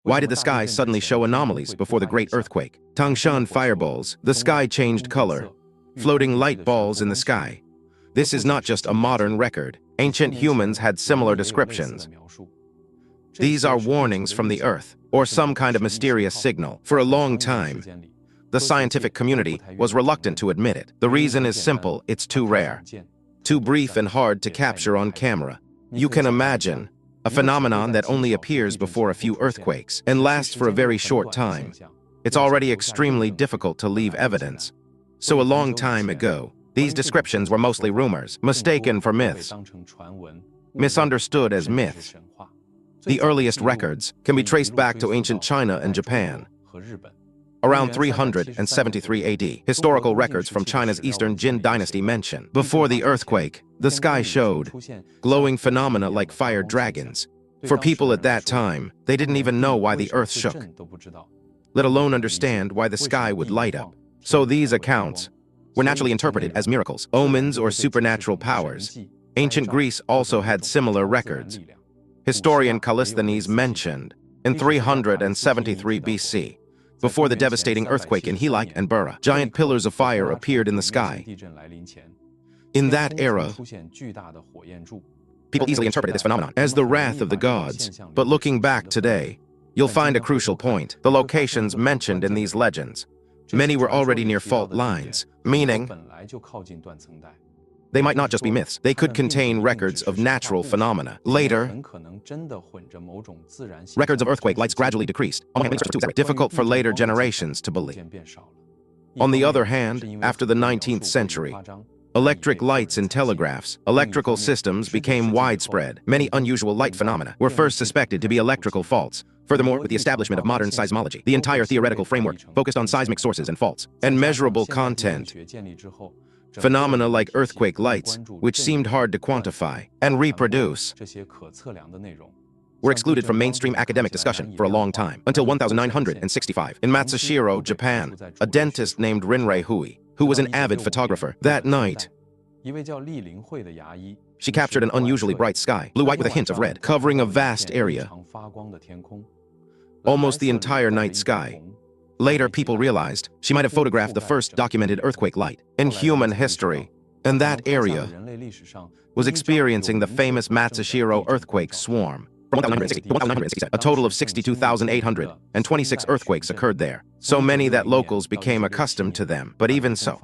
Why did the sky suddenly show anomalies before the Great Earthquake? Tangshan fireballs. The sky changed color. Floating light balls in the sky. This is not just a modern record. Ancient humans had similar descriptions. These are warnings from the Earth, or some kind of mysterious signal. For a long time, the scientific community was reluctant to admit it. The reason is simple: it's too rare, too brief and hard to capture on camera. You can imagine a phenomenon that only appears before a few earthquakes and lasts for a very short time. It's already extremely difficult to leave evidence. So a long time ago, these descriptions were mostly rumors, mistaken for myths, misunderstood as myths. The earliest records can be traced back to ancient China and Japan. Around 373 AD, historical records from China's Eastern Jin dynasty mention, before the earthquake, the sky showed glowing phenomena like fire dragons. For people at that time, they didn't even know why the earth shook, let alone understand why the sky would light up. So these accounts were naturally interpreted as miracles, omens, or supernatural powers. Ancient Greece also had similar records. Historian Callisthenes mentioned, in 373 BC, before the devastating earthquake in Helike and Bura, giant pillars of fire appeared in the sky. In that era, people easily interpreted this phenomenon as the wrath of the gods. But looking back today, you'll find a crucial point: the locations mentioned in these legends. Many were already near fault lines, meaning they might not just be myths, they could contain records of natural phenomena. Later, records of earthquake lights gradually decreased, difficult for later generations to believe. On the other hand, after the 19th century, electric lights and telegraphs, electrical systems became widespread. Many unusual light phenomena were first suspected to be electrical faults. Furthermore, with the establishment of modern seismology, the entire theoretical framework focused on seismic sources and faults and measurable content. Phenomena like earthquake lights, which seemed hard to quantify and reproduce, were excluded from mainstream academic discussion for a long time, until 1965. In Matsushiro, Japan, a dentist named Rinrei Hui, who was an avid photographer, that night, she captured an unusually bright sky, blue-white with a hint of red, covering a vast area, almost the entire night sky. Later, people realized she might have photographed the first documented earthquake light in human history, and that area was experiencing the famous Matsushiro earthquake swarm. From 1960 to 1960, a total of 62,826 earthquakes occurred there, so many that locals became accustomed to them. But even so,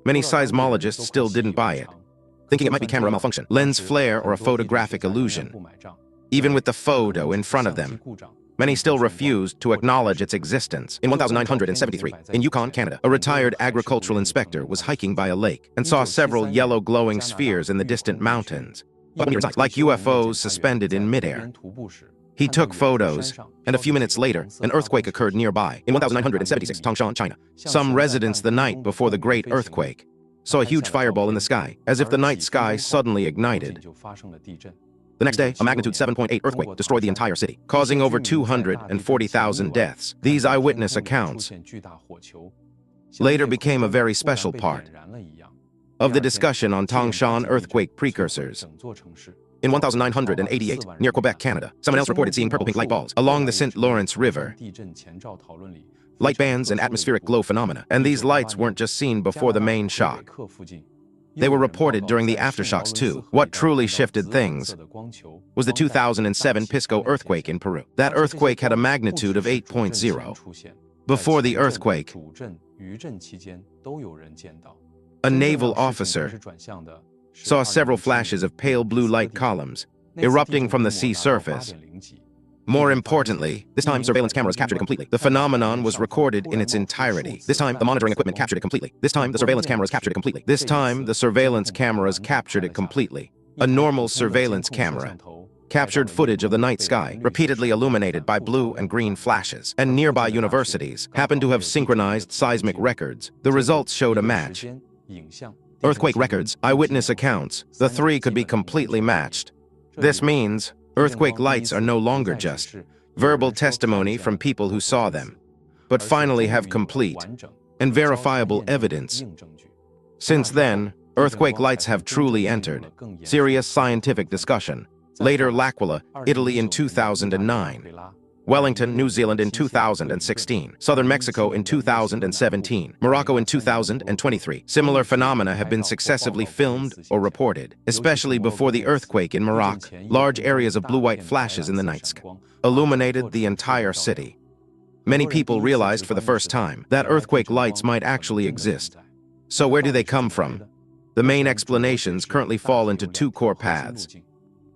many seismologists still didn't buy it, thinking it might be camera malfunction, lens flare, or a photographic illusion. Even with the photo in front of them, many still refused to acknowledge its existence. In 1973, in Yukon, Canada, a retired agricultural inspector was hiking by a lake and saw several yellow glowing spheres in the distant mountains, like UFOs suspended in midair. He took photos, and a few minutes later, an earthquake occurred nearby. In 1976, Tangshan, China, some residents the night before the Great Earthquake saw a huge fireball in the sky, as if the night sky suddenly ignited. The next day, a magnitude 7.8 earthquake destroyed the entire city, causing over 240,000 deaths. These eyewitness accounts later became a very special part of the discussion on Tangshan earthquake precursors. In 1988, near Quebec, Canada, someone else reported seeing purple-pink light balls along the St. Lawrence River, light bands and atmospheric glow phenomena. And these lights weren't just seen before the main shock. They were reported during the aftershocks too. What truly shifted things was the 2007 Pisco earthquake in Peru. That earthquake had a magnitude of 8.0. Before the earthquake, a naval officer saw several flashes of pale blue light columns erupting from the sea surface. More importantly, this time surveillance cameras captured it completely. The phenomenon was recorded in its entirety. This time, the monitoring equipment captured it completely. This time, the surveillance cameras captured it completely. This time, the surveillance cameras captured it completely. A normal surveillance camera captured footage of the night sky, repeatedly illuminated by blue and green flashes, and nearby universities happened to have synchronized seismic records. The results showed a match. Earthquake records, eyewitness accounts, the three could be completely matched. This means earthquake lights are no longer just verbal testimony from people who saw them, but finally have complete and verifiable evidence. Since then, earthquake lights have truly entered serious scientific discussion. Later, L'Aquila, Italy in 2009. Wellington, New Zealand in 2016, Southern Mexico in 2017, Morocco in 2023. Similar phenomena have been successively filmed or reported, especially before the earthquake in Morocco. Large areas of blue-white flashes in the night sky illuminated the entire city. Many people realized for the first time that earthquake lights might actually exist. So where do they come from? The main explanations currently fall into two core paths.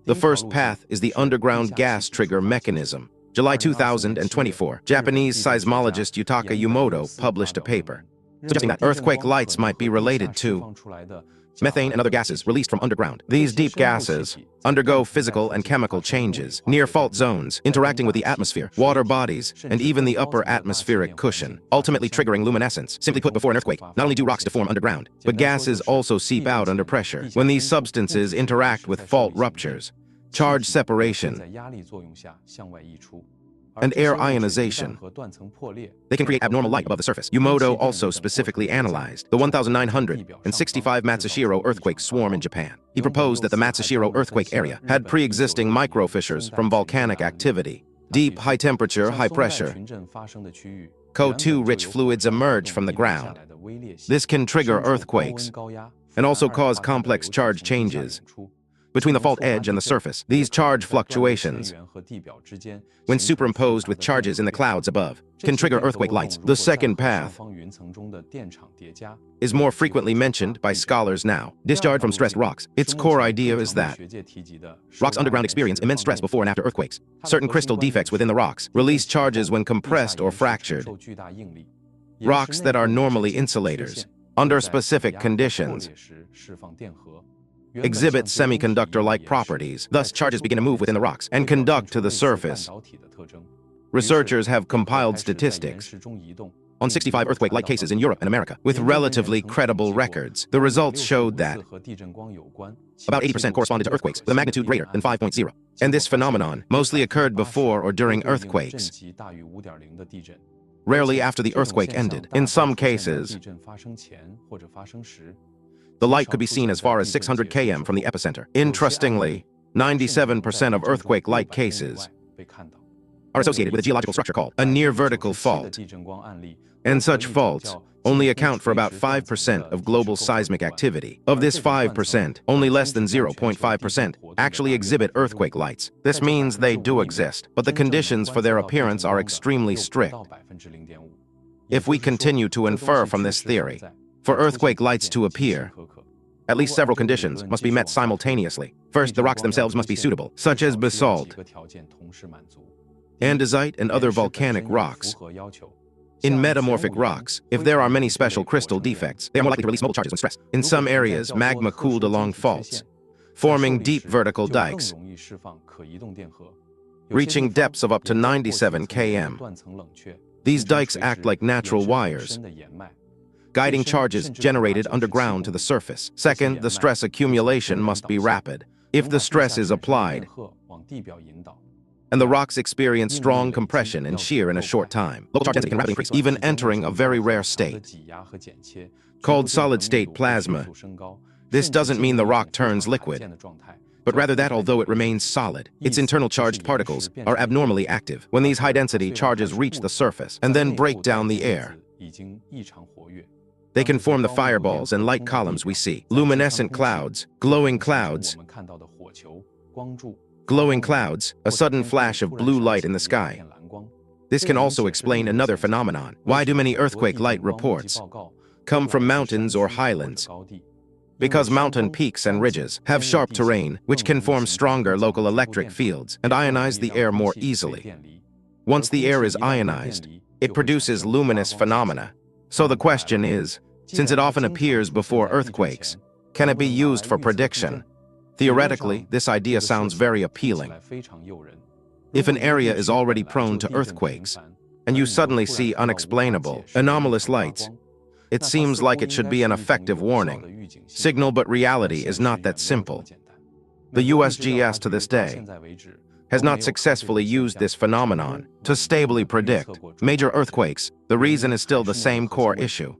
The first path is the underground gas trigger mechanism. July 2024, Japanese seismologist Yutaka Yumoto published a paper suggesting that earthquake lights might be related to methane and other gases released from underground. These deep gases undergo physical and chemical changes near fault zones, interacting with the atmosphere, water bodies, and even the upper atmospheric cushion, ultimately triggering luminescence. Simply put, before an earthquake, not only do rocks deform underground, but gases also seep out under pressure. When these substances interact with fault ruptures, charge separation, and air ionization, they can create abnormal light above the surface. Yumoto also specifically analyzed the 1965 Matsushiro earthquake swarm in Japan. He proposed that the Matsushiro earthquake area had pre-existing microfissures from volcanic activity. Deep, high-temperature, high-pressure, CO2-rich fluids emerge from the ground. This can trigger earthquakes and also cause complex charge changes between the fault edge and the surface. These charge fluctuations, when superimposed with charges in the clouds above, can trigger earthquake lights. The second path is more frequently mentioned by scholars now. Discharge from stressed rocks. Its core idea is that rocks underground experience immense stress before and after earthquakes. Certain crystal defects within the rocks release charges when compressed or fractured. Rocks that are normally insulators, under specific conditions, exhibit semiconductor-like properties. Thus, charges begin to move within the rocks and conduct to the surface. Researchers have compiled statistics on 65 earthquake-like cases in Europe and America, with relatively credible records. The results showed that about 80% corresponded to earthquakes with a magnitude greater than 5.0. And this phenomenon mostly occurred before or during earthquakes, rarely after the earthquake ended. In some cases, the light could be seen as far as 600 km from the epicenter. Interestingly, 97% of earthquake-like cases are associated with a geological structure called a near-vertical fault. And such faults only account for about 5% of global seismic activity. Of this 5%, only less than 0.5% actually exhibit earthquake lights. This means they do exist, but the conditions for their appearance are extremely strict. If we continue to infer from this theory, for earthquake lights to appear, at least several conditions must be met simultaneously. First, the rocks themselves must be suitable, such as basalt, andesite, and other volcanic rocks. In metamorphic rocks, if there are many special crystal defects, they are more likely to release mobile charges when stressed. In some areas, magma cooled along faults, forming deep vertical dikes, reaching depths of up to 97 km. These dikes act like natural wires, guiding charges generated underground to the surface. Second, the stress accumulation must be rapid. If the stress is applied, and the rocks experience strong compression and shear in a short time, local charge density can rapidly increase, even entering a very rare state called solid-state plasma. This doesn't mean the rock turns liquid, but rather that although it remains solid, its internal charged particles are abnormally active. When these high-density charges reach the surface and then break down the air, they can form the fireballs and light columns we see. Luminescent clouds, glowing clouds, a sudden flash of blue light in the sky. This can also explain another phenomenon. Why do many earthquake light reports come from mountains or highlands? Because mountain peaks and ridges have sharp terrain, which can form stronger local electric fields and ionize the air more easily. Once the air is ionized, it produces luminous phenomena. So the question is, since it often appears before earthquakes, can it be used for prediction? Theoretically, this idea sounds very appealing. If an area is already prone to earthquakes, and you suddenly see unexplainable, anomalous lights, it seems like it should be an effective warning signal, but reality is not that simple. The USGS to this day has not successfully used this phenomenon to stably predict major earthquakes. The reason is still the same core issue.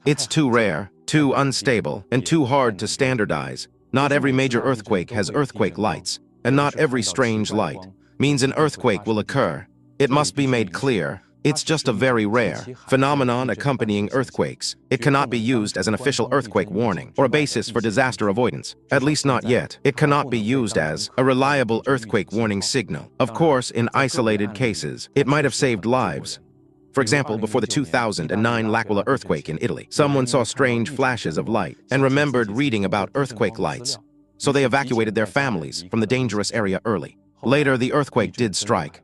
It's too rare, too unstable, and too hard to standardize. Not every major earthquake has earthquake lights. and not every strange light means an earthquake will occur. It must be made clear, it's just a very rare phenomenon accompanying earthquakes. It cannot be used as an official earthquake warning or a basis for disaster avoidance. At least not yet. It cannot be used as a reliable earthquake warning signal. Of course, in isolated cases, it might have saved lives. For example, before the 2009 L'Aquila earthquake in Italy, someone saw strange flashes of light and remembered reading about earthquake lights. So they evacuated their families from the dangerous area early. Later, the earthquake did strike.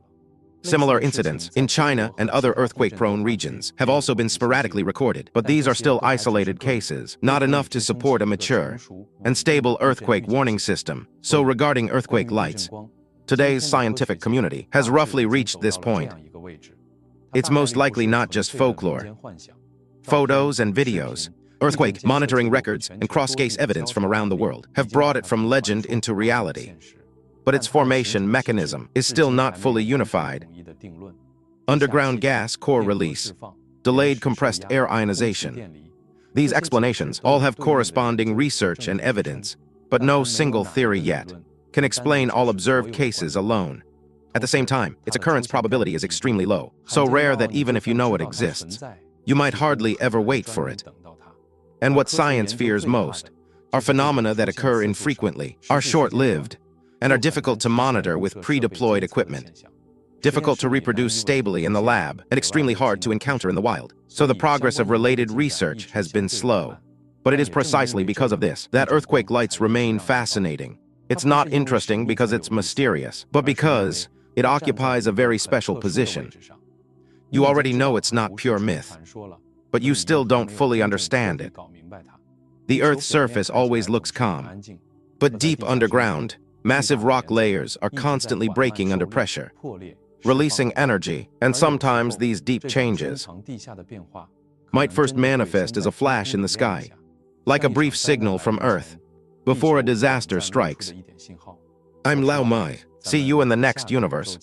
Similar incidents in China and other earthquake-prone regions have also been sporadically recorded, but these are still isolated cases, not enough to support a mature and stable earthquake warning system. So regarding earthquake lights, today's scientific community has roughly reached this point. It's most likely not just folklore. Photos and videos, earthquake monitoring records, and cross-case evidence from around the world have brought it from legend into reality. But its formation mechanism is still not fully unified. Underground gas core release, delayed compressed air ionization. These explanations all have corresponding research and evidence, but no single theory yet can explain all observed cases alone. At the same time, its occurrence probability is extremely low, so rare that even if you know it exists, you might hardly ever wait for it. And what science fears most are phenomena that occur infrequently, are short-lived, and are difficult to monitor with pre-deployed equipment, difficult to reproduce stably in the lab, and extremely hard to encounter in the wild. So the progress of related research has been slow. But it is precisely because of this that earthquake lights remain fascinating. It's not interesting because it's mysterious, but because it occupies a very special position. You already know it's not pure myth, but you still don't fully understand it. The Earth's surface always looks calm, but deep underground, massive rock layers are constantly breaking under pressure, releasing energy, and sometimes these deep changes might first manifest as a flash in the sky, like a brief signal from Earth before a disaster strikes. I'm Lao Mai. See you in the next universe.